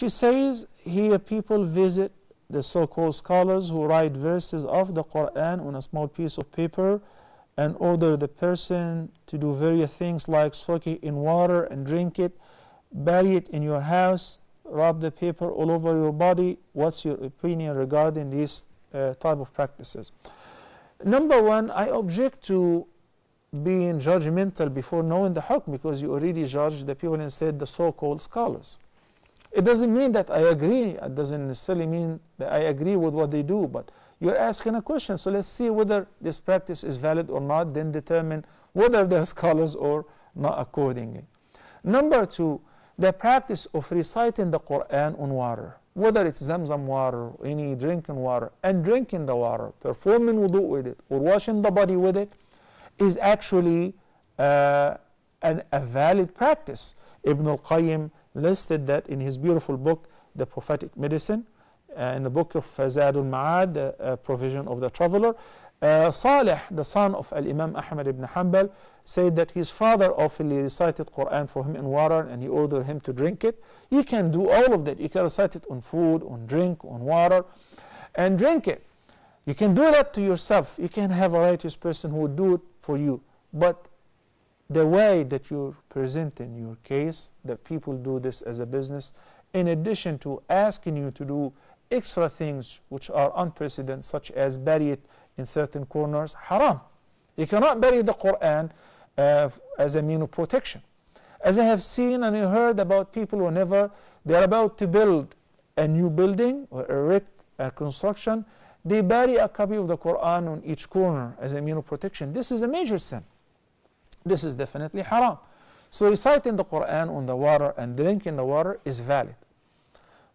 She says here people visit the so-called scholars who write verses of the Quran on a small piece of paper and order the person to do various things like soak it in water and drink it, bury it in your house, rub the paper all over your body. What's your opinion regarding these type of practices? Number one, I object to being judgmental before knowing the hukm, because you already judged the people and said the so-called scholars. It doesn't mean that I agree. It doesn't necessarily mean that I agree with what they do, but you're asking a question. So let's see whether this practice is valid or not, then determine whether they're scholars or not accordingly. Number two, the practice of reciting the Quran on water, whether it's Zamzam water or any drinking water, and drinking the water, performing wudu with it, or washing the body with it, is actually a valid practice. Ibn al-Qayyim listed that in his beautiful book, The Prophetic Medicine, in the book of Zadul Ma'ad, the provision of the traveler. Salih, the son of Al-Imam Ahmad ibn Hanbal, said that his father often recited Quran for him in water and he ordered him to drink it. You can do all of that. You can recite it on food, on drink, on water, and drink it. You can do that to yourself. You can have a righteous person who will do it for you. But the way that you're presenting your case, that people do this as a business, in addition to asking you to do extra things which are unprecedented, such as bury it in certain corners, haram. You cannot bury the Quran as a means of protection. As I have seen and heard about people whenever they're about to build a new building or erect a construction, they bury a copy of the Quran on each corner as a means of protection. This is a major sin. This is definitely haram. So reciting the Quran on the water and drinking the water is valid.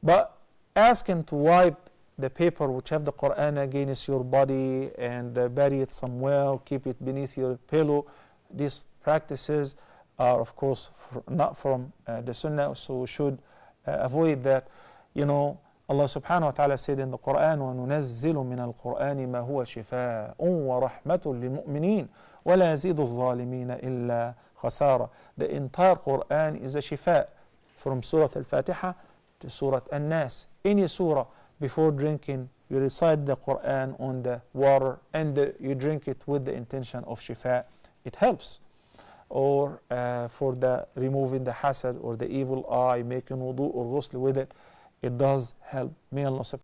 But asking to wipe the paper which have the Quran against your body and bury it somewhere, keep it beneath your pillow, these practices are of course not from the Sunnah, so we should avoid that. You know, Allah subhanahu wa ta'ala said in the Quran, وَنُنَزِّلُ مِنَ الْقُرْآنِ مَا هُوَ شِفَاءٌ وَرَحْمَةٌ لِلْمُؤْمِنِينَ وَلَا يَزِيدُ الظَّالِمِينَ إِلَّا خَسَارًا. The entire Quran is a shifa, from Surah Al-Fatiha to Surah An-Nas. Any surah, before drinking, you recite the Quran on the water and you drink it with the intention of shifa. It helps. Or for the removing the hasad or the evil eye, making wudu or ghusl with it, it does help. May Allah